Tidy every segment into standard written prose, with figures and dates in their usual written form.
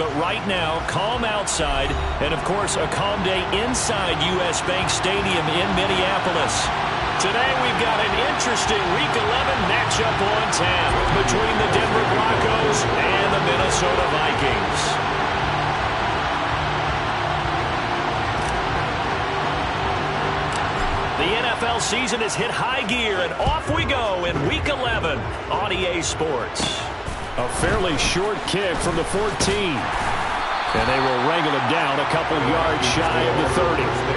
but right now, calm outside, and of course, a calm day inside U.S. Bank Stadium in Minneapolis. Today, we've got an interesting Week 11 matchup on tap between the Denver Broncos and the Minnesota Vikings. The NFL season has hit high gear, and off we go in Week 11 on EA Sports. A fairly short kick from the 14. And they will wrangle him down a couple yards shy of the 30.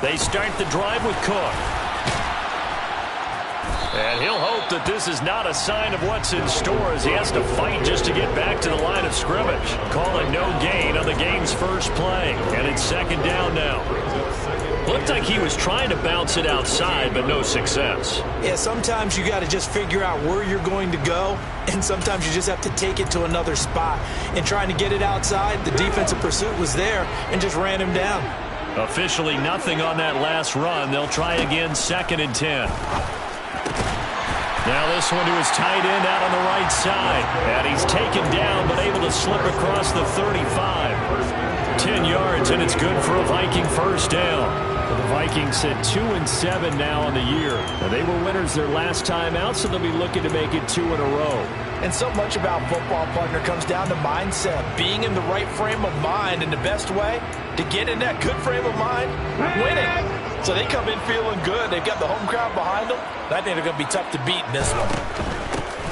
They start the drive with Cook. And he'll hope that this is not a sign of what's in store as he has to fight just to get back to the line of scrimmage. Call it no gain on the game's first play. And it's second down now. Looked like he was trying to bounce it outside, but no success. Yeah, sometimes you got to just figure out where you're going to go, and sometimes you just have to take it to another spot. And trying to get it outside, the defensive pursuit was there and just ran him down. Officially nothing on that last run. They'll try again, 2nd and 10. Now this one to his tight end out on the right side. And he's taken down but able to slip across the 35. 10 yards, and it's good for a Viking first down. The Vikings sit 2-7 now on the year. And they were winners their last time out, so they'll be looking to make it 2 in a row. And so much about football, partner, comes down to mindset. Being in the right frame of mind, and the best way to get in that good frame of mind, winning. So they come in feeling good. They've got the home crowd behind them. I think they're going to be tough to beat in this one.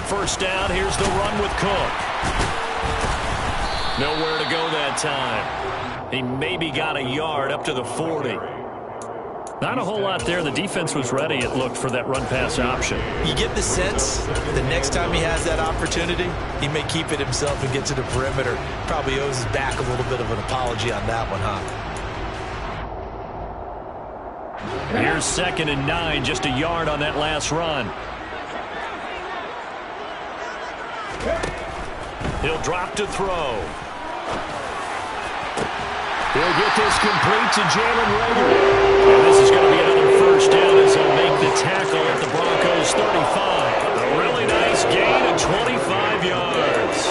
First down, here's the run with Cook. Nowhere to go that time. He maybe got a yard up to the 40. Not a whole lot there. The defense was ready, it looked, for that run-pass option. You get the sense the next time he has that opportunity, he may keep it himself and get to the perimeter. Probably owes his back a little bit of an apology on that one, huh? Here's 2nd and 9, just a yard on that last run. He'll drop to throw. He'll get this complete to Jalen Reagor. And this is going to be another first down as he'll make the tackle at the Broncos' 35. A really nice gain of 25 yards.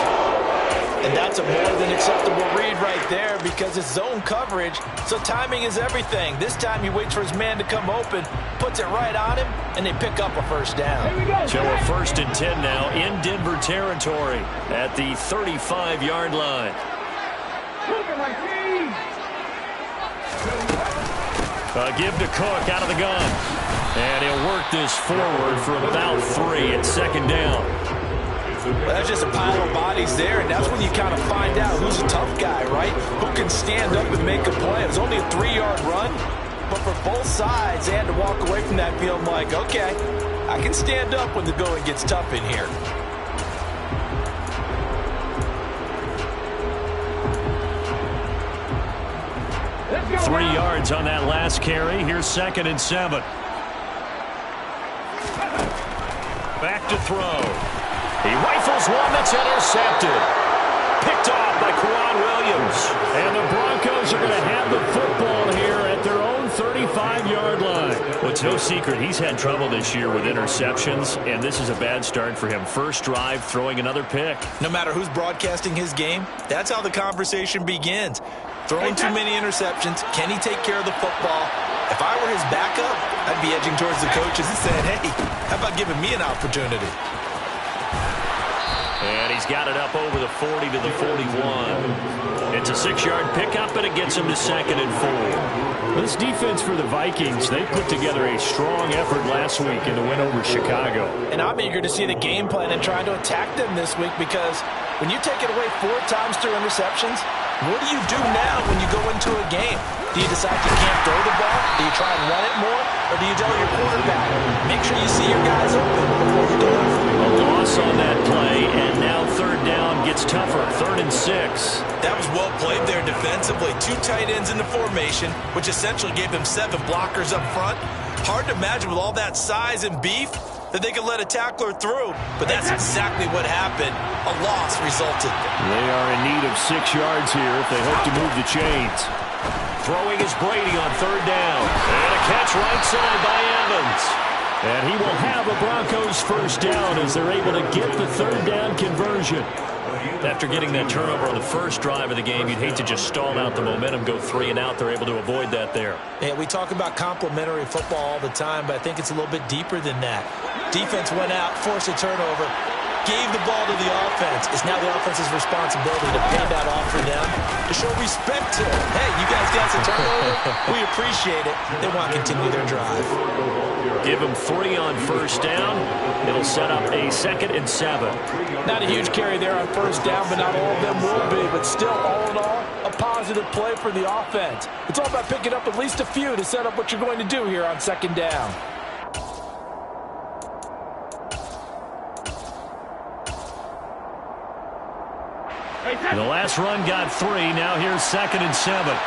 And that's a more than acceptable read right there because it's zone coverage, so timing is everything. This time he waits for his man to come open, puts it right on him, and they pick up a first down. So a 1st and 10 now in Denver territory at the 35-yard line. Give to Cook out of the gun. And he'll work this forward for about 3 at 2nd down. Well, that's just a pile of bodies there, and that's when you kind of find out who's a tough guy, right? Who can stand up and make a play. It was only a 3-yard run, but for both sides, they had to walk away from that feeling like, okay, I can stand up when the going gets tough in here. Three yards on that last carry. Here's 2nd and 7. Back to throw. He rifles one that's intercepted. Picked off by Quan Williams. And the Broncos are going to have the football here at their own 35-yard line. Well, it's no secret he's had trouble this year with interceptions, and this is a bad start for him. First drive, throwing another pick. No matter who's broadcasting his game, that's how the conversation begins. Throwing too many interceptions. Can he take care of the football? If I were his backup, I'd be edging towards the coaches and saying, hey, how about giving me an opportunity? And he's got it up over the 40 to the 41. It's a 6-yard pickup, and it gets him to 2nd and 4. This defense for the Vikings, they put together a strong effort last week in the win over Chicago. And I'm eager to see the game plan and trying to attack them this week because when you take it away 4 times through interceptions, What do you do now when you go into a game? Do you decide you can't throw the ball? Do you try and run it more? Or do you tell your quarterback, make sure you see your guys open before you do it? A loss on that play, and now third down gets tougher. 3rd and 6. That was well played there defensively. 2 tight ends in the formation, which essentially gave them 7 blockers up front. Hard to imagine with all that size and beef that they could let a tackler through, but that's exactly what happened. A loss resulted. They are in need of 6 yards here if they hope to move the chains. Throwing is Brady on 3rd down. And a catch right side by Evans. And he will have a Broncos first down as they're able to get the 3rd down conversion. After getting that turnover on the first drive of the game, you'd hate to just stall out the momentum, go 3 and out. They're able to avoid that there. Yeah, we talk about complementary football all the time, but I think it's a little bit deeper than that. Defense went out, forced a turnover, gave the ball to the offense. It's now the offense's responsibility to pay that off for them, to show respect to them. Hey, you guys got some turnover? We appreciate it. They want to continue their drive. Give them 3 on first down. It'll set up a 2nd and 7. Not a huge carry there on first down, but not all of them will be. But still, all in all, a positive play for the offense. It's all about picking up at least a few to set up what you're going to do here on 2nd down. The last run got 3. Now here's 2nd and 7.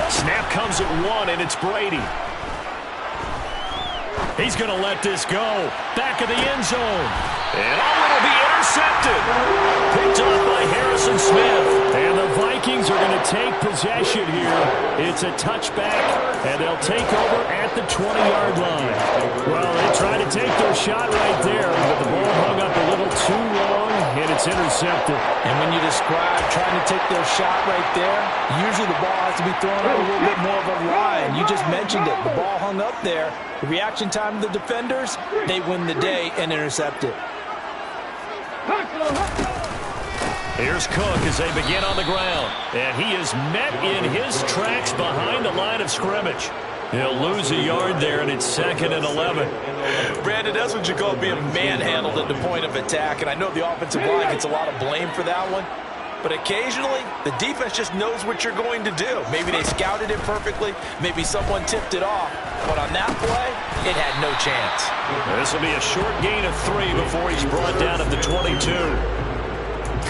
Snap comes at 1, and it's Brady. He's going to let this go. Back of the end zone. And it'll be intercepted. Picked off by Harrison Smith. And the Vikings are going to take possession here. It's a touchback, and they'll take over at the 20-yard line. Well, they tried to take their shot right there, but the ball hung up a little too long, and it's intercepted. And when you describe trying to take their shot right there, usually the ball has to be thrown out a little bit more of a line. You just mentioned it. The ball hung up there. The reaction time of the defenders, they win the day and intercept it. Here's Cook as they begin on the ground. And he is met in his tracks behind the line of scrimmage. He'll lose a yard there, and it's 2nd and 11. Brandon, that's what you call being manhandled at the point of attack. And I know the offensive line gets a lot of blame for that one. But occasionally, the defense just knows what you're going to do. Maybe they scouted it perfectly. Maybe someone tipped it off. But on that play, it had no chance. This will be a short gain of 3 before he's brought down at the 22.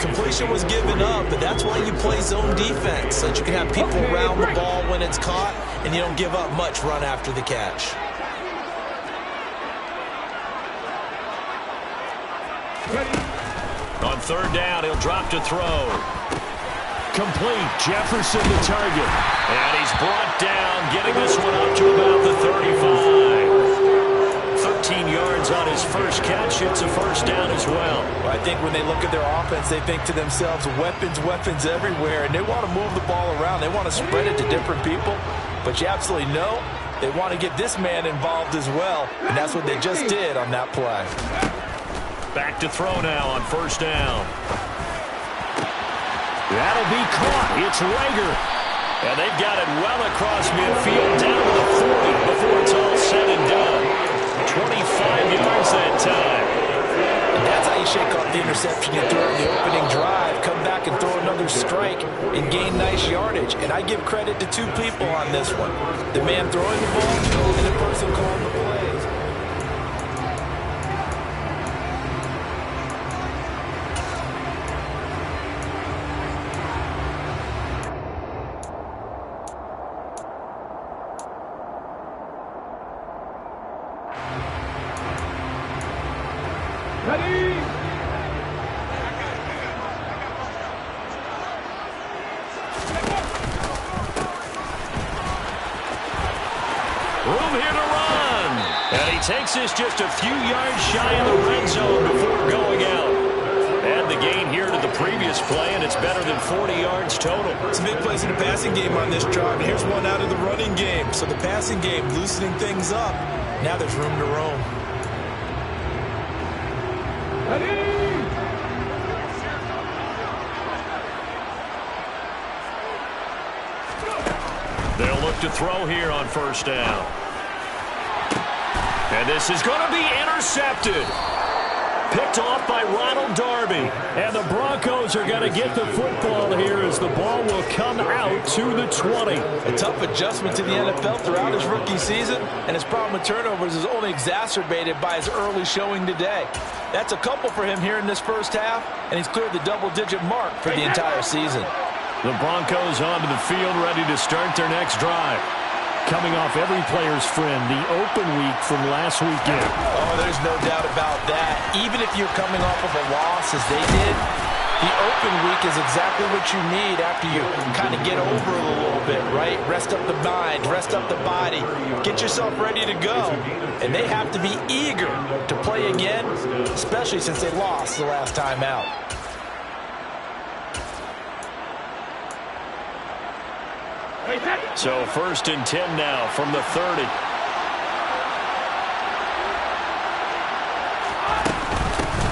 Completion was given up, but that's why you play zone defense, so that you can have people around the ball when it's caught, and you don't give up much run after the catch. On 3rd down, he'll drop to throw. Complete. Jefferson the target. And he's brought down, getting this one up to about the 35. 13 yards on his first catch. It's a first down as well. I think when they look at their offense, they think to themselves, weapons, weapons everywhere, and they want to move the ball around. They want to spread it to different people, but you absolutely know they want to get this man involved as well, and that's what they just did on that play. Back to throw now on first down. That'll be caught. It's Rager. And they've got it well across midfield, down to the 40 before it's all said and done. 25 yards that time. And that's how you shake off the interception you threw in the opening drive. Come back and throw another strike and gain nice yardage. And I give credit to 2 people on this one. The man throwing the ball and the person calling the plays. Room here to run. And he takes this just a few yards shy of the red zone before going out. Add the gain here to the previous play, and it's better than 40 yards total. It's a big plays in the passing game on this drive, and here's one out of the running game. So the passing game loosening things up. Now there's room to roam. back to throw here on first down. And this is going to be intercepted. Picked off by Ronald Darby. And the Broncos are going to get the football here as the ball will come out to the 20. A tough adjustment to the NFL throughout his rookie season, and his problem with turnovers is only exacerbated by his early showing today. That's a couple for him here in this first half, and he's cleared the double-digit mark for the entire season. The Broncos onto the field, ready to start their next drive. Coming off every player's friend, the open week from last weekend. Oh, there's no doubt about that. Even if you're coming off of a loss as they did, the open week is exactly what you need after you kind of get over it a little bit, right? Rest up the mind, rest up the body, get yourself ready to go. And they have to be eager to play again, especially since they lost the last time out. So 1st and 10 now from the 30.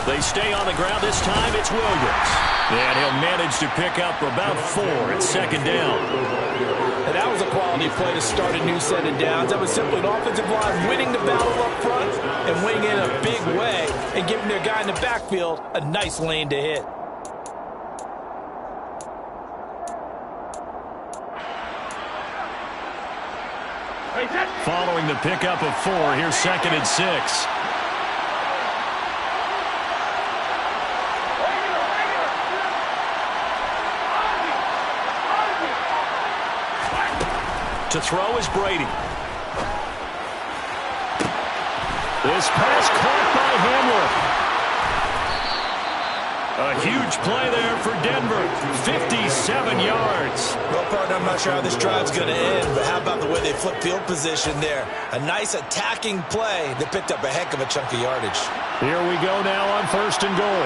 They stay on the ground. This time it's Williams. And he'll manage to pick up about 4 at 2nd down. And that was a quality play to start a new set of downs. That was simply an offensive line winning the battle up front and winning it in a big way and giving their guy in the backfield a nice lane to hit. Following the pickup of 4, here's 2nd and 6. To throw is Brady. This pass caught by Hamler. A huge play there for Denver. 57 yards. Well, partner, I'm not sure how this drive's going to end, but how about the way they flip field position there? A nice attacking play that picked up a heck of a chunk of yardage. Here we go now on 1st and goal.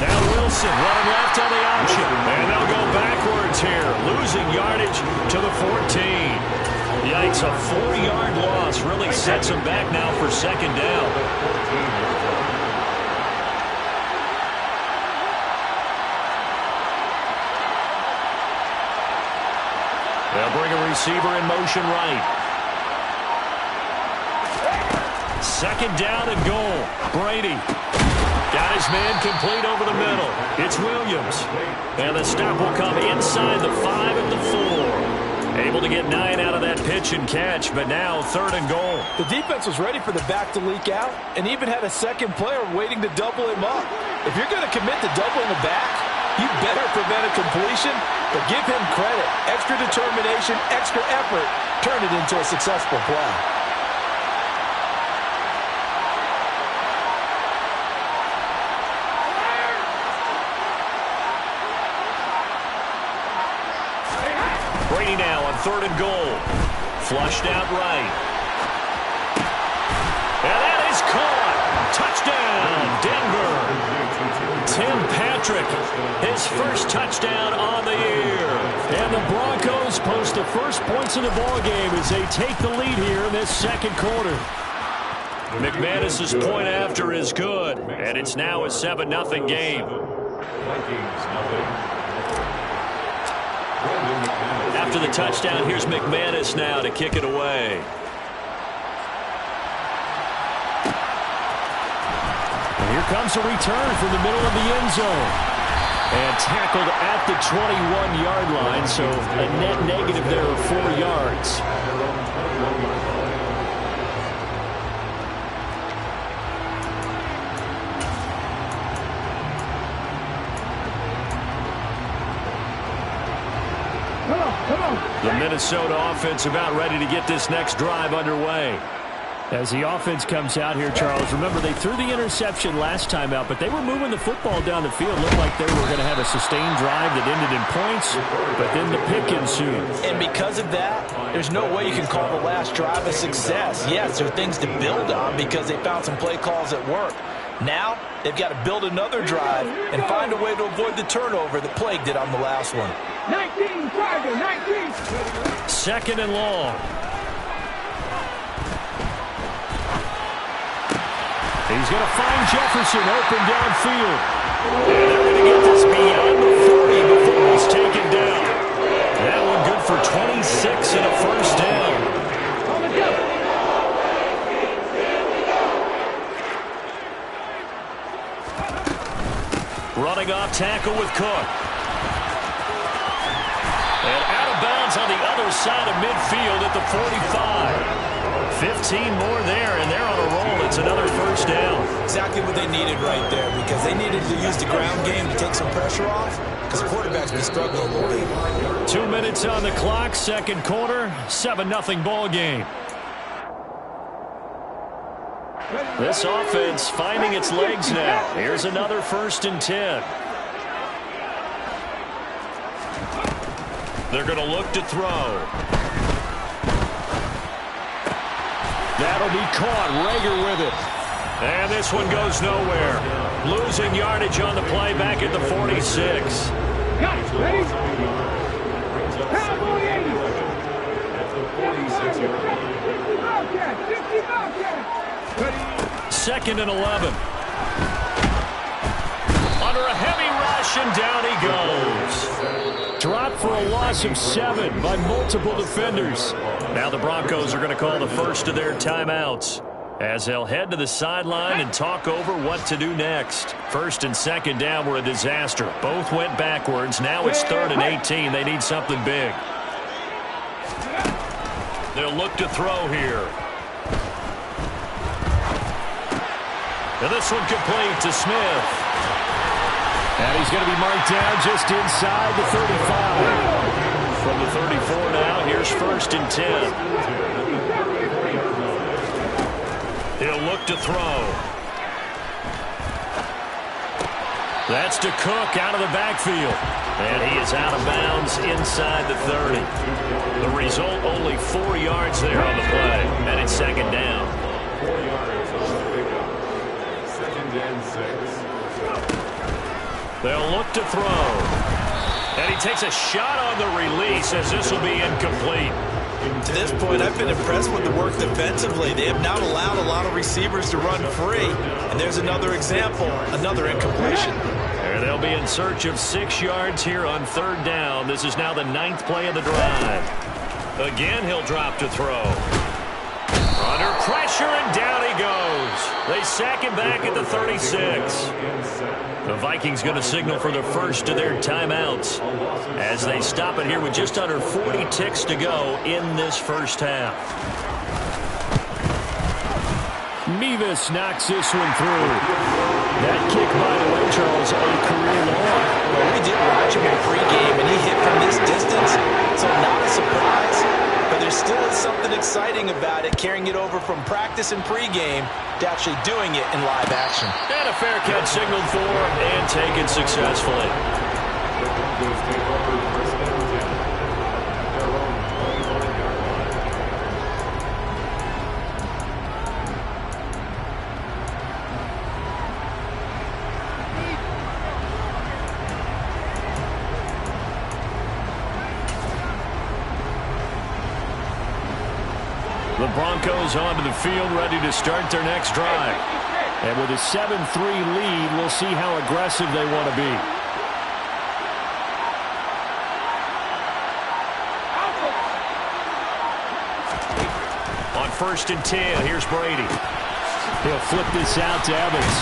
Now Wilson running left on the option. And they'll go backwards here, losing yardage to the 14. Yikes, a 4-yard loss really sets them back now for 2nd down. They'll bring a receiver in motion right. 2nd down and goal. Brady got his man complete over the middle. It's Williams. And the stop will come inside the 5 at the 4. Able to get 9 out of that pitch and catch, but now 3rd and goal. The defense was ready for the back to leak out and even had a second player waiting to double him up. If you're going to commit to doubling the back, you better prevent a completion, but give him credit. Extra determination, extra effort, turn it into a successful play. Brady now on 3rd and goal. Flushed out right. And that is caught. Touchdown, Denver. Tim Patrick, his first touchdown on the year. And the Broncos post the first points of the ballgame as they take the lead here in this 2nd quarter. McManus's point after is good, and it's now a 7-0 game. After the touchdown, here's McManus now to kick it away. And here comes a return from the middle of the end zone. And tackled at the 21-yard line, so a net negative there of 4 yards. The Minnesota offense about ready to get this next drive underway. As the offense comes out here, Charles, remember they threw the interception last time out, but they were moving the football down the field. Looked like they were going to have a sustained drive that ended in points, but then the pick ensued. And because of that, there's no way you can call the last drive a success. Yes, there are things to build on because they found some play calls that work. Now, they've got to build another drive and find a way to avoid the turnover that plagued it on the last one. 19, Tiger, 19. 2nd and long. He's going to find Jefferson open downfield. And they're going to get this beyond the 40 before he's taken down. That gain 6 and a first down. Running off tackle with Cook. And out of bounds on the other side of midfield at the 45. 15 more there, and they're on a roll. It's another first down. Exactly what they needed right there, because they needed to use the ground game to take some pressure off, because the quarterback's been struggling a little bit. 2 minutes on the clock, second quarter, 7-0 ball game. This offense finding its legs now. Here's another 1st and 10. They're going to look to throw. That'll be caught. Rager with it. And this one goes nowhere. Losing yardage on the play back at the 46. Guys, ready? Cowboy 80. At the 46-yard line. 50 Bobcats. Ready? 2nd and 11. Under a heavy rush, and down he goes. Dropped for a loss of 7 by multiple defenders. Now the Broncos are going to call the first of their timeouts as they'll head to the sideline and talk over what to do next. 1st and 2nd down were a disaster. Both went backwards. Now it's 3rd and 18. They need something big. They'll look to throw here. And this one complete to Smith. And he's going to be marked down just inside the 35. From the 34 now, here's 1st and 10. He'll look to throw. That's to Cook out of the backfield. And he is out of bounds inside the 30. The result, only 4 yards there on the play. And it's 2nd down. 4 yards on the pickup. 2nd and 6. They'll look to throw. And he takes a shot on the release as this will be incomplete. To this point, I've been impressed with the work defensively. They have not allowed a lot of receivers to run free. And there's another example, another incompletion. And they'll be in search of 6 yards here on 3rd down. This is now the 9th play of the drive. Again, he'll drop to throw. Under pressure, and down he goes. They sack him back at the 36. The Vikings going to signal for the first of their timeouts as they stop it here with just under 40 ticks to go in this first half. Mevis knocks this one through. That kick, by the way, Charles, a career long. Well, we did watch him in pregame, and he hit from this distance, so not a surprise. But there still is something exciting about it, carrying it over from practice and pregame to actually doing it in live action. And a fair catch signaled for and taken successfully. The Broncos onto the field, ready to start their next drive. And with a 7-3 lead, we'll see how aggressive they want to be. On 1st and 10, here's Brady. He'll flip this out to Evans.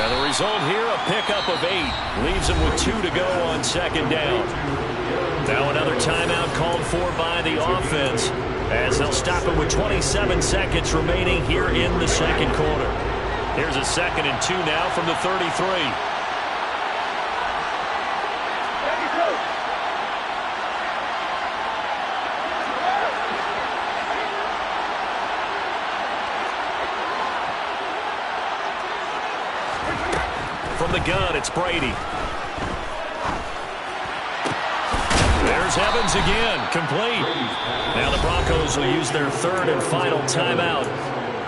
Now the result here, a pickup of 8. Leaves him with 2 to go on 2nd down. Now another timeout called for by the offense, as they'll stop it with 27 seconds remaining here in the 2nd quarter. Here's a 2nd and 2 now from the 33. From the gun, it's Brady. There's Evans again, complete. Now the Broncos will use their 3rd and final timeout.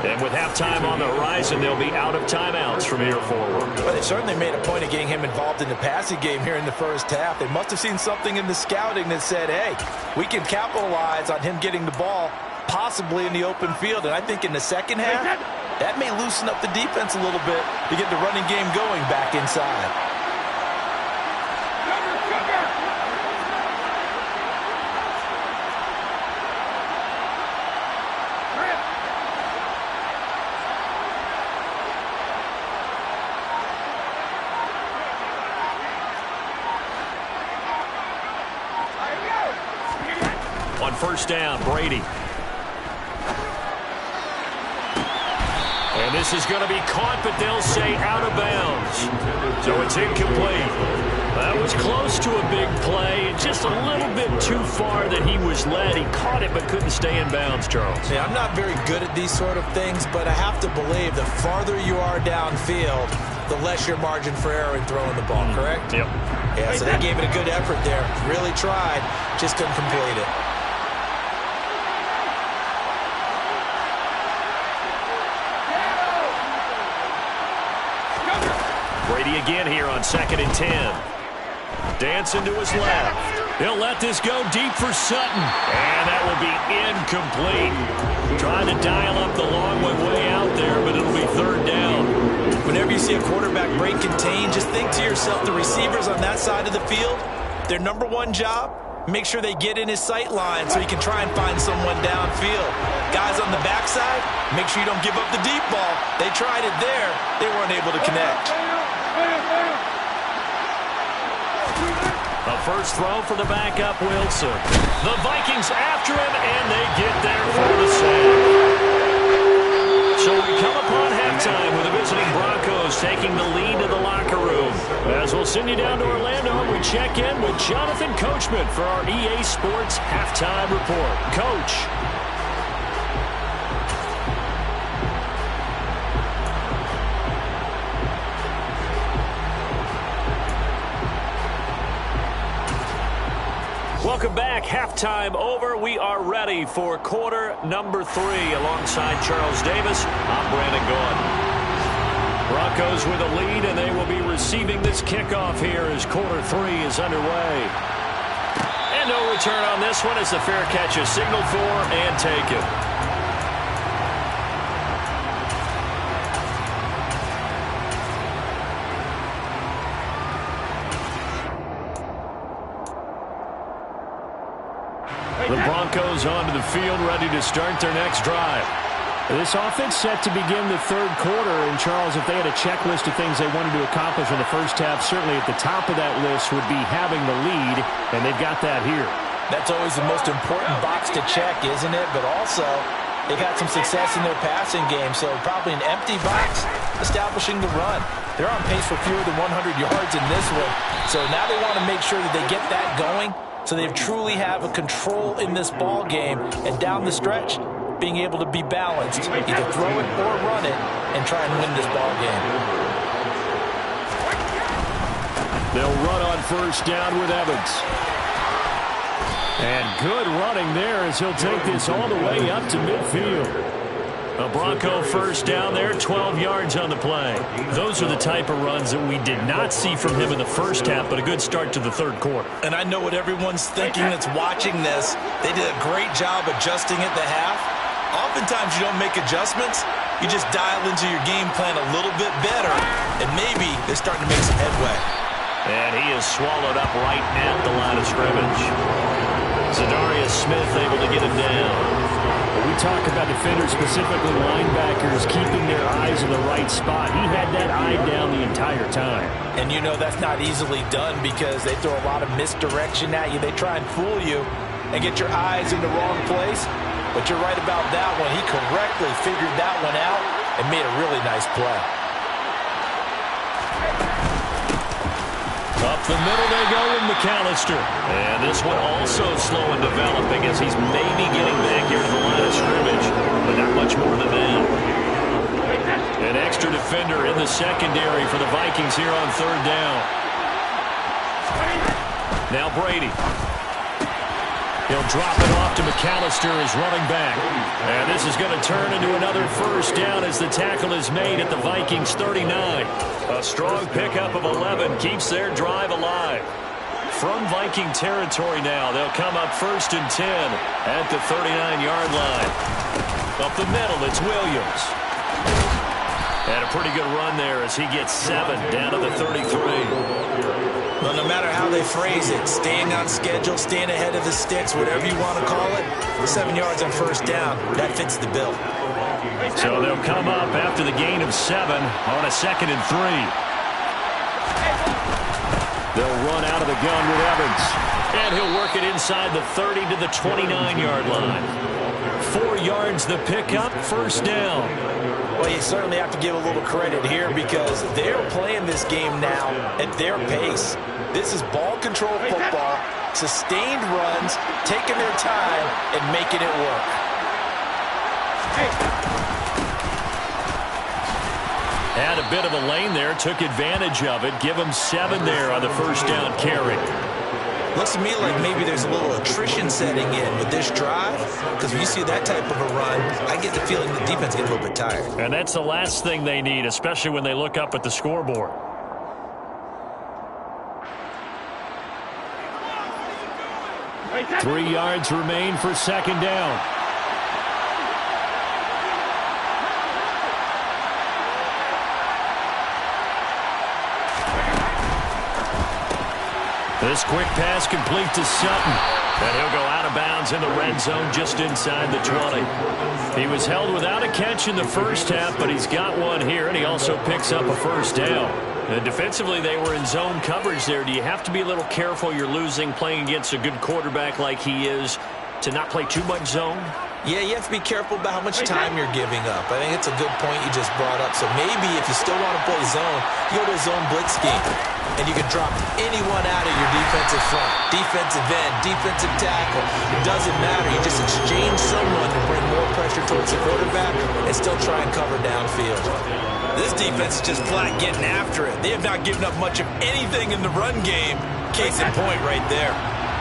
And with halftime on the horizon, they'll be out of timeouts from here forward. But they certainly made a point of getting him involved in the passing game here in the first half. They must have seen something in the scouting that said, hey, we can capitalize on him getting the ball possibly in the open field. And I think in the second half, that may loosen up the defense a little bit to get the running game going back inside. first down. Brady. And this is going to be caught, but they'll say out of bounds. So it's incomplete. That was close to a big play. Just a little bit too far that he was led. He caught it but couldn't stay in bounds, Charles. Yeah, I'm not very good at these sort of things, but I have to believe the farther you are downfield, the less your margin for error in throwing the ball, correct? Yep. Yeah, so they gave it a good effort there. Really tried, just couldn't complete it. Brady again here on 2nd and 10. Dancing to his left. He'll let this go deep for Sutton. And that will be incomplete. Trying to dial up the long way out there, but it'll be 3rd down. Whenever you see a quarterback break contain, just think to yourself, the receivers on that side of the field, their number one job, make sure they get in his sight line so he can try and find someone downfield. Guys on the backside, make sure you don't give up the deep ball. They tried it there. They weren't able to connect. A first throw for the backup, Wilson. The Vikings after him, and they get there for the sack. So we come upon halftime with the visiting Broncos taking the lead to the locker room. As we'll send you down to Orlando, we check in with Jonathan Coachman for our EA Sports Halftime Report. Coach. Welcome back. Halftime over. We are ready for quarter number 3 alongside Charles Davis. I'm Brandon Gaudin. Broncos with a lead, and they will be receiving this kickoff here as quarter 3 is underway. And no return on this one as the fair catch is signaled for and taken. The Broncos onto the field, ready to start their next drive. This offense set to begin the 3rd quarter. And, Charles, if they had a checklist of things they wanted to accomplish in the first half, certainly at the top of that list would be having the lead, and they've got that here. That's always the most important box to check, isn't it? But also, they've had some success in their passing game, so probably an empty box establishing the run. They're on pace for fewer than 100 yards in this one, so now they want to make sure that they get that going so they truly have a control in this ball game, and down the stretch, being able to be balanced, either throw it or run it, and try and win this ball game. They'll run on first down with Evans. And good running there as he'll take this all the way up to midfield. A Bronco first down there, 12 yards on the play. Those are the type of runs that we did not see from him in the first half, but a good start to the 3rd quarter. And I know what everyone's thinking that's watching this. They did a great job adjusting at the half. Oftentimes you don't make adjustments. You just dial into your game plan a little bit better, and maybe they're starting to make some headway. And he is swallowed up right at the line of scrimmage. Zadarius Smith able to get him down. We talk about defenders, specifically linebackers, keeping their eyes in the right spot. He had that eye down the entire time. And you know that's not easily done because they throw a lot of misdirection at you. They try and fool you and get your eyes in the wrong place. But you're right about that one. He correctly figured that one out and made a really nice play. Up the middle they go with McAllister. And this one also slow in developing as he's maybe getting back here to the line of scrimmage, but not much more than that. An extra defender in the secondary for the Vikings here on 3rd down. Now Brady. He'll drop it off to McAllister as running back. And this is going to turn into another first down as the tackle is made at the Vikings 39. A strong pickup of 11 keeps their drive alive. From Viking territory now, they'll come up 1st and 10 at the 39-yard line. Up the middle, it's Williams. And a pretty good run there as he gets 7 down to the 33. Well, no matter how they phrase it, staying on schedule, staying ahead of the sticks, whatever you want to call it, 7 yards on first down, that fits the bill. So they'll come up after the gain of 7 on a 2nd and 3. They'll run out of the gun with Evans. And he'll work it inside the 30 to the 29-yard line. 4 yards the pickup, first down. Well, you certainly have to give a little credit here because they're playing this game now at their pace. This is ball control football, sustained runs, taking their time, and making it work. Had a bit of a lane there, took advantage of it. Give him 7 there on the first down carry. Looks to me like maybe there's a little attrition setting in with this drive because when you see that type of a run, I get the feeling the defense gets a little bit tired. And that's the last thing they need, especially when they look up at the scoreboard. Hey, 3 yards remain for second down. This quick pass complete to Sutton. And he'll go out of bounds in the red zone just inside the 20. He was held without a catch in the first half, but he's got one here, and he also picks up a first down. And defensively, they were in zone coverage there. Do you have to be a little careful you're losing playing against a good quarterback like he is to not play too much zone? Yeah, you have to be careful about how much time you're giving up. I think it's a good point you just brought up. So maybe if you still want to play zone, you go to a zone blitz scheme. And you can drop anyone out of your defensive front. Defensive end, defensive tackle. It doesn't matter. You just exchange someone to bring more pressure towards the quarterback and still try and cover downfield. This defense is just flat getting after it. They have not given up much of anything in the run game. Case in point right there.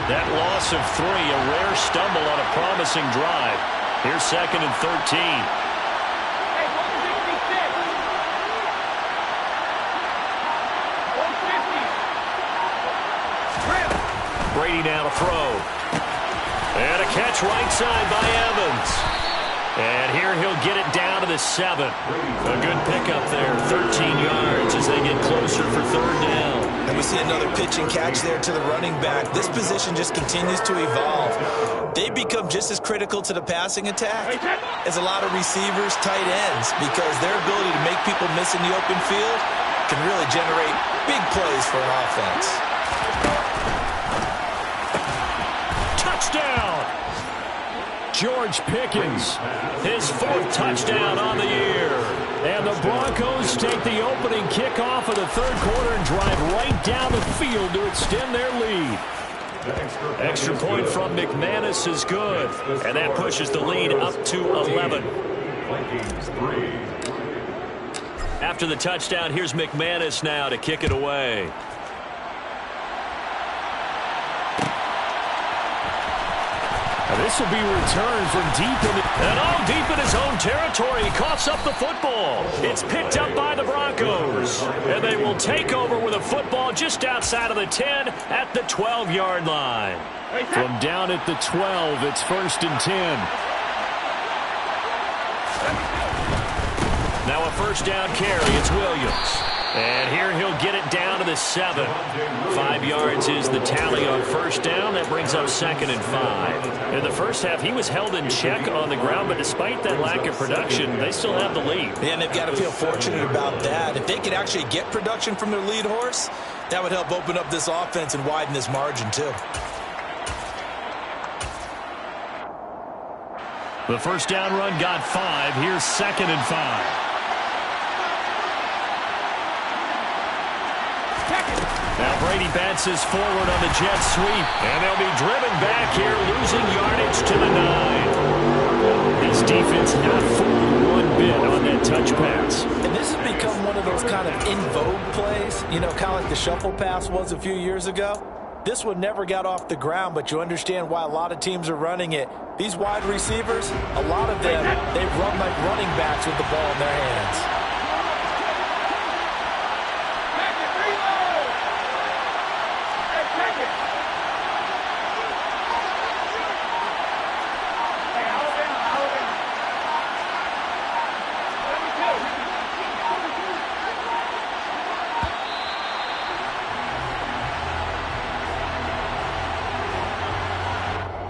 That loss of 3, a rare stumble on a promising drive. Here's second and 13. Brady now to throw. And a catch right side by Evans. And here he'll get it down to the 7. A good pickup there, 13 yards as they get closer for third down. And we see another pitch and catch there to the running back. This position just continues to evolve. They become just as critical to the passing attack as a lot of receivers, tight ends, because their ability to make people miss in the open field can really generate big plays for an offense. Touchdown! George Pickens, his 4th touchdown on the year. And the Broncos take the opening kickoff of the third quarter and drive right down the field to extend their lead. Extra point from McManus is good. And that pushes the lead up to 11. After the touchdown, here's McManus now to kick it away. This will be returned from deep in his own territory. He coughs up the football. It's picked up by the Broncos. And they will take over with a football just outside of the 10 at the 12-yard line. From down at the 12, it's first and 10. Now a first down carry. It's Williams. And here he'll get it down to the 7. 5 yards is the tally on first down. That brings up second and 5. In the first half, he was held in check on the ground, but despite that lack of production, they still have the lead. Yeah, and they've got to feel fortunate about that. If they could actually get production from their lead horse, that would help open up this offense and widen this margin too. The first down run got 5. Here's second and 5. Now Brady bounces forward on the jet sweep, and they'll be driven back here, losing yardage to the 9. This defense not fooled one bit on that touch pass. And this has become one of those kind of in vogue plays, you know, kind of like the shuffle pass was a few years ago. This one never got off the ground, but you understand why a lot of teams are running it. These wide receivers, a lot of them, they run like running backs with the ball in their hands.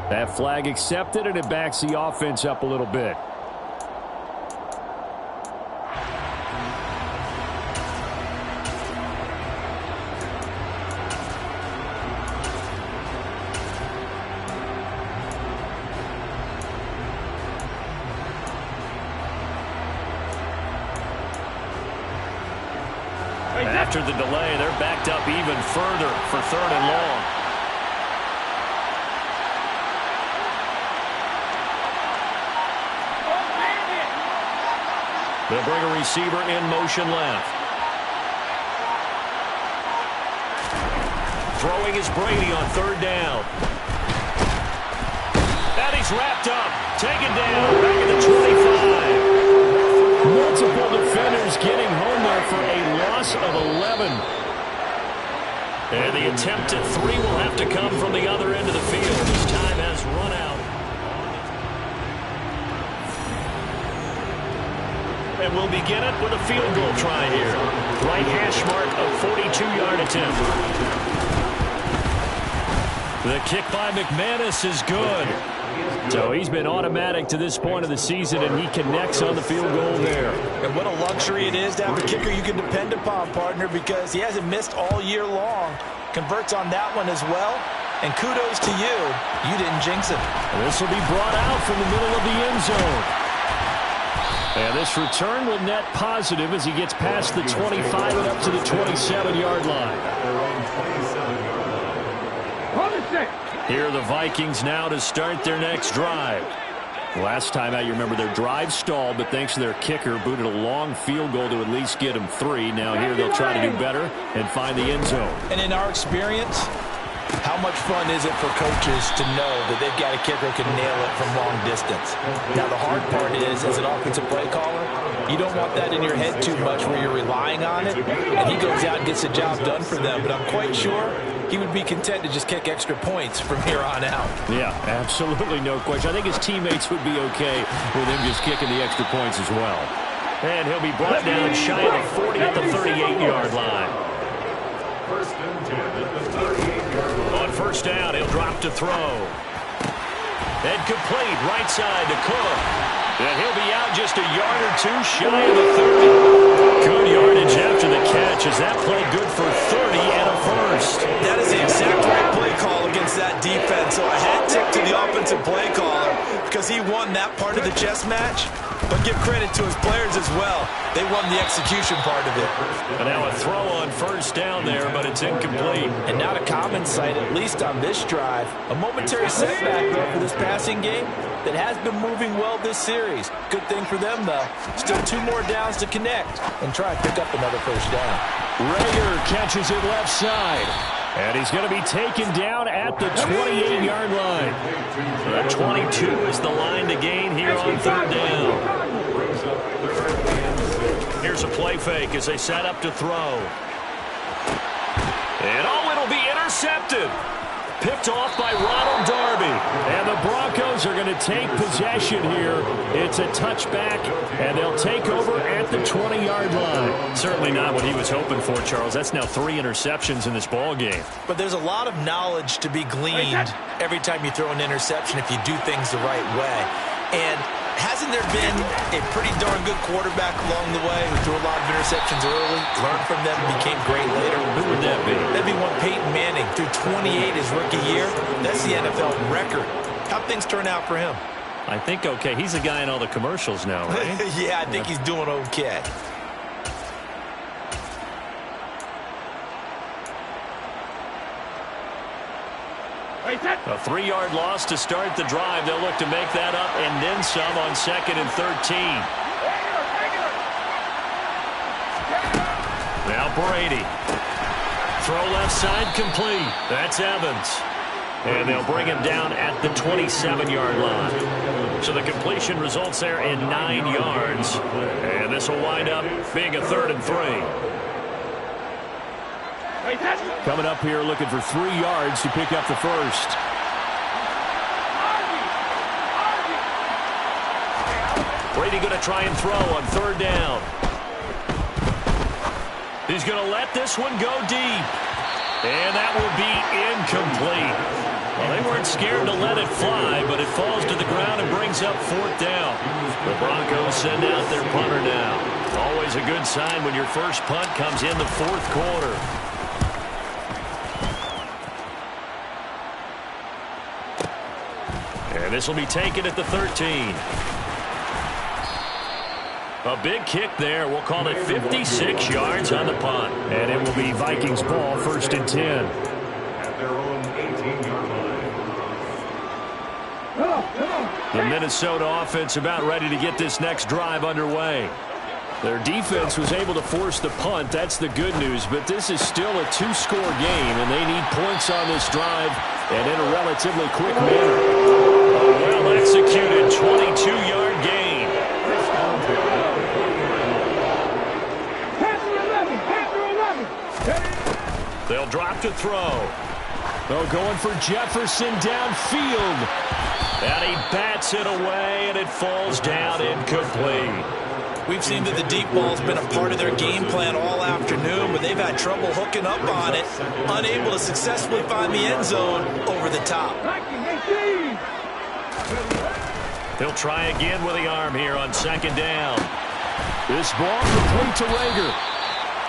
That flag accepted, and it backs the offense up a little bit. After the delay, they're backed up even further for 3rd and long. They'll bring a receiver in motion left. Throwing is Brady on 3rd down. And he's wrapped up. Taken down. Back at the 25. Multiple defenders getting home there for a loss of 11. And the attempt at 3 will have to come from the other end of the field. His time has run out. And we'll begin it with a field goal try here. Right hash mark of 42-yard attempt. The kick by McManus is good. So he's been automatic to this point of the season, and he connects on the field goal there. And what a luxury it is to have a kicker you can depend upon, partner, because he hasn't missed all year long. Converts on that one as well. And kudos to you. You didn't jinx it. And this will be brought out from the middle of the end zone. And this return will net positive as he gets past the 25 and up to the 27-yard line. Here are the Vikings now to start their next drive. Last time out, you remember their drive stalled, but thanks to their kicker, booted a long field goal to at least get them 3. Now here they'll try to do better and find the end zone. And in our experience, how much fun is it for coaches to know that they've got a kicker who can nail it from long distance? Now, the hard part is, as an offensive play caller, you don't want that in your head too much where you're relying on it, and he goes out and gets the job done for them. But I'm quite sure he would be content to just kick extra points from here on out. Yeah, absolutely no question. I think his teammates would be okay with him just kicking the extra points as well. And he'll be brought down shy of the 40 at the 38-yard line. 1st and 10 at the 38-yard line. On 1st down, he'll drop to throw. And complete right side to Cook. And he'll be out just a yard or 2 shy of the 30. Good yardage after the catch. Is that play good for 30 and a first? That is the exact right play call against that defense. So a hat tip to the offensive play caller because he won that part of the chess match. But give credit to his players as well. They won the execution part of it. And now a throw on 1st down there, but it's incomplete. And not a common sight, at least on this drive. A momentary setback, though, for this passing game that has been moving well this series. Good thing for them, though. Still 2 more downs to connect and try and pick up another 1st down. Rager catches it left side. And he's going to be taken down at the 28-yard line. The 22 is the line to gain here on 3rd down. Here's a play fake as they set up to throw. And it'll be intercepted. Picked off by Ronald Darby. And the Broncos are going to take possession here. It's a touchback, and they'll take over at the 20-yard line. Certainly not what he was hoping for, Charles. That's now 3 interceptions in this ball game. But there's a lot of knowledge to be gleaned every time you throw an interception if you do things the right way. And hasn't there been a pretty darn good quarterback along the way who threw a lot of interceptions early, learned from them, and became great later? Who would that be? That'd be one Peyton Manning. Threw 28 his rookie year. That's the NFL record. How'd things turn out for him? I think okay. He's the guy in all the commercials now, right? Yeah, I think he's doing okay. A 3-yard loss to start the drive. They'll look to make that up and then some on 2nd and 13. Now Brady. Throw left side complete. That's Evans. And they'll bring him down at the 27-yard line. So the completion results there in 9 yards. And this will wind up being a 3rd and 3. Coming up here looking for 3 yards to pick up the first. Brady going to try and throw on 3rd down. He's going to let this one go deep. And that will be incomplete. Well, they weren't scared to let it fly, but it falls to the ground and brings up 4th down. The Broncos send out their punter now. Always a good sign when your first punt comes in the 4th quarter. And this will be taken at the 13. A big kick there. We'll call it 56 yards on the punt. And it will be Vikings ball, 1st and 10. At their own 18-yard line. The Minnesota offense about ready to get this next drive underway. Their defense was able to force the punt. That's the good news. But this is still a 2-score game, and they need points on this drive and in a relatively quick manner. A well-executed 22-yard gain. They'll drop to throw. They're going for Jefferson downfield. And he bats it away, and it falls down incomplete. We've seen that the deep ball's been a part of their game plan all afternoon, but they've had trouble hooking up on it, unable to successfully find the end zone over the top. They'll try again with the arm here on 2nd down. This ball complete to Rager.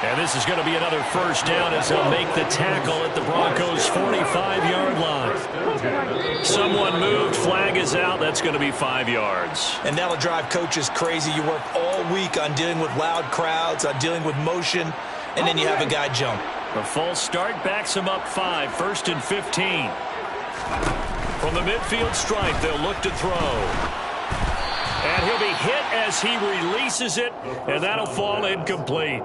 And this is going to be another 1st down as they'll make the tackle at the Broncos' 45-yard line. Someone moved, flag is out. That's going to be 5 yards. And that'll drive coaches crazy. You work all week on dealing with loud crowds, on dealing with motion, and then you have a guy jump. The false start backs him up 5, 1st and 15. From the midfield stripe, they'll look to throw. And he'll be hit as he releases it, and that'll fall incomplete.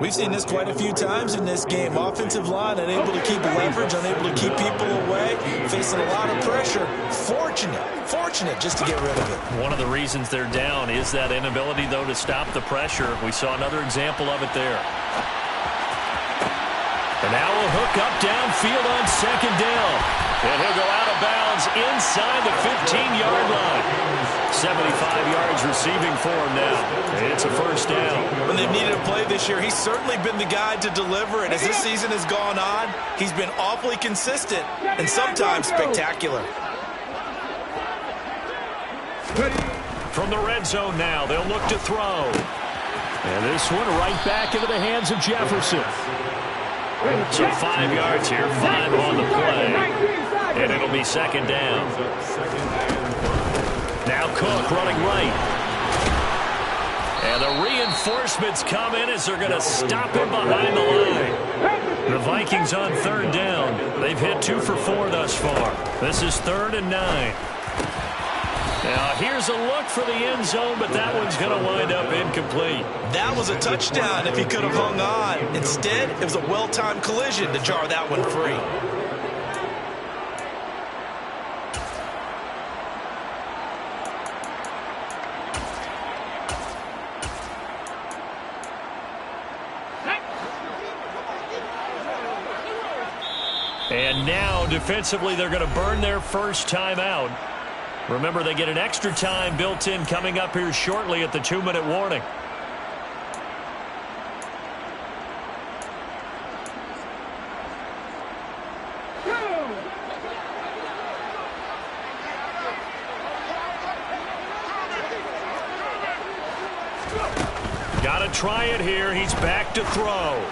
We've seen this quite a few times in this game. Offensive line unable to keep leverage, unable to keep people away, facing a lot of pressure. Fortunate just to get rid of it. One of the reasons they're down is that inability, though, to stop the pressure. We saw another example of it there. And now we'll hook up downfield on 2nd down. And he'll go out of bounds inside the 15-yard line. 75 yards receiving for him now. It's a 1st down. When they've needed a play this year, he's certainly been the guy to deliver it. As this season has gone on, he's been awfully consistent and sometimes spectacular. From the red zone now, they'll look to throw. And this one right back into the hands of Jefferson. So 5 yards here, 5 on the play. And it'll be 2nd down. Now Cook running right. And the reinforcements come in as they're going to stop him behind the line. The Vikings on 3rd down. They've hit 2 for 4 thus far. This is 3rd and 9. Now here's a look for the end zone, but that one's going to wind up incomplete. That was a touchdown if he could have hung on. Instead, it was a well-timed collision to jar that one free. And now, defensively, they're going to burn their first timeout. Remember, they get an extra time built in coming up here shortly at the 2-minute warning. Got to try it here. He's back to throw.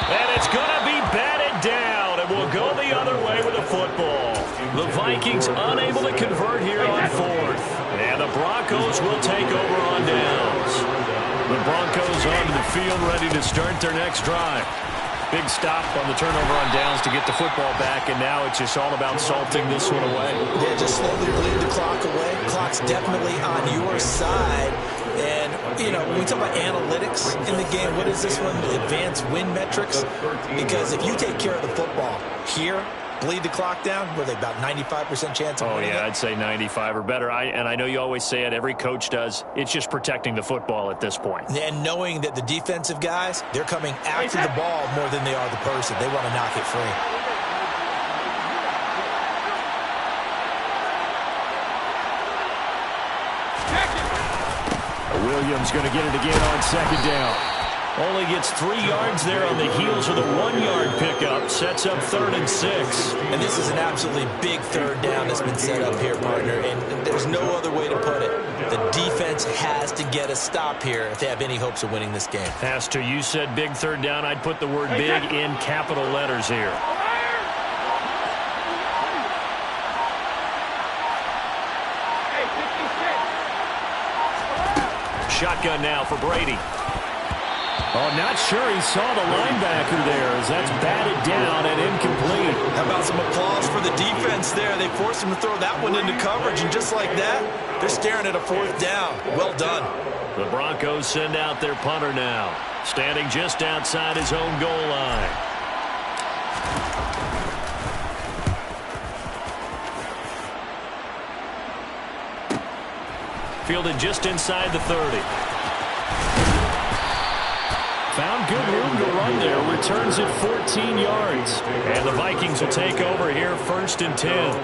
And it's going to be batted down, and we'll go the other way with the football. The Vikings unable to convert here on 4th. And the Broncos will take over on downs. The Broncos onto the field ready to start their next drive. Big stop on the turnover on downs to get the football back, and now it's just all about salting this one away. Yeah, just slowly bleed the clock away. Clock's definitely on your side. And, you know, when we talk about analytics in the game, what is this one? Advanced win metrics? Because if you take care of the football here, bleed the clock down, were they about 95% chance of winning it? I'd say 95 or better. And I know you always say it, every coach does. It's just protecting the football at this point. And knowing that the defensive guys, they're coming after the ball more than they are the person. They want to knock it free. Williams going to get it again on 2nd down. Only gets 3 yards there on the heels of the 1-yard pickup. Sets up 3rd and 6. And this is an absolutely big 3rd down that's been set up here, partner. And there's no other way to put it. The defense has to get a stop here if they have any hopes of winning this game. Has to. You said big 3rd down. I'd put the word big in capital letters here. shotgun now for Brady. Oh, not sure he saw the linebacker there as that's batted down and incomplete. How about some applause for the defense there? They forced him to throw that one into coverage, and just like that, they're staring at a 4th down. Well done. The Broncos send out their punter now, standing just outside his own goal line. Fielded just inside the 30. Found good room to run there. Returns it 14 yards. And the Vikings will take over here, 1st and 10.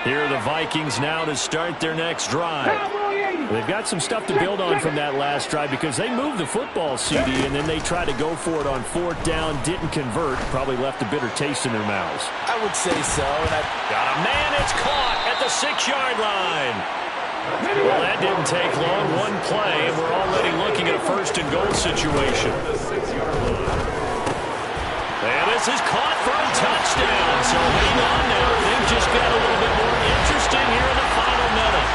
Here are the Vikings now to start their next drive. They've got some stuff to build on from that last drive because they moved the football, CD, and then they tried to go for it on 4th down, didn't convert, probably left a bitter taste in their mouths. I would say so. And Got a man, it's caught at the 6-yard line. Well, that didn't take long. One play, and we're already looking at a 1st and goal situation. And this is caught for a touchdown. So hang on now. Things just got a little bit more interesting here in the final minute.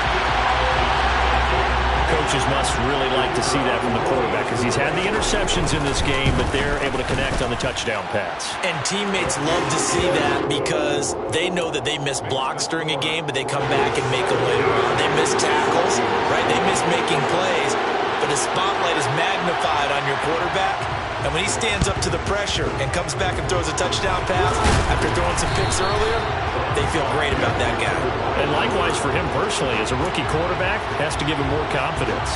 Coaches must really like to see that from the quarterback because he's had the interceptions in this game, but they're able to connect on the touchdown pass. And teammates love to see that because they know that they miss blocks during a game, but they come back and make them later on. They miss tackles, right? They miss making plays, but the spotlight is magnified on your quarterback. And when he stands up to the pressure and comes back and throws a touchdown pass after throwing some picks earlier, they feel great about that guy. And likewise for him personally, as a rookie quarterback, has to give him more confidence.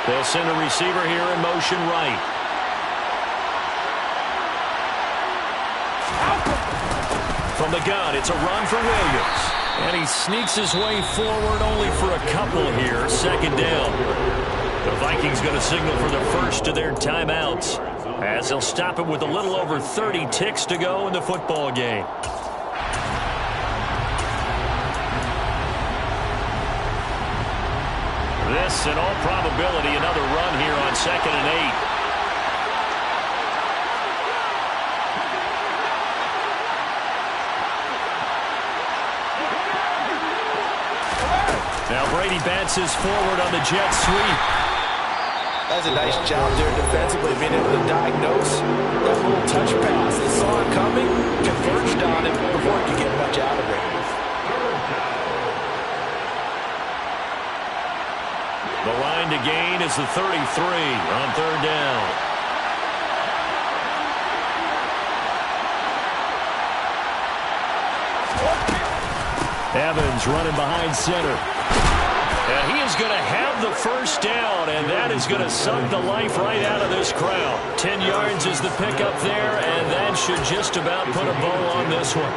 They'll send a receiver here in motion right. From the gun, it's a run for Williams. And he sneaks his way forward only for a couple here. 2nd down. The Vikings going to signal for the first of their timeouts as they'll stop it with a little over 30 ticks to go in the football game. This, in all probability, another run here on 2nd and 8. Now Brady bounces forward on the jet sweep. That's a nice job there defensively, being able to diagnose that little touch pass. They saw it coming, converged on it before he could get much out of it. The line to gain is the 33 on 3rd down. Evans running behind center. And he is going to have the 1st down, and that is going to suck the life right out of this crowd. 10 yards is the pickup there, and that should just about put a bow on this one.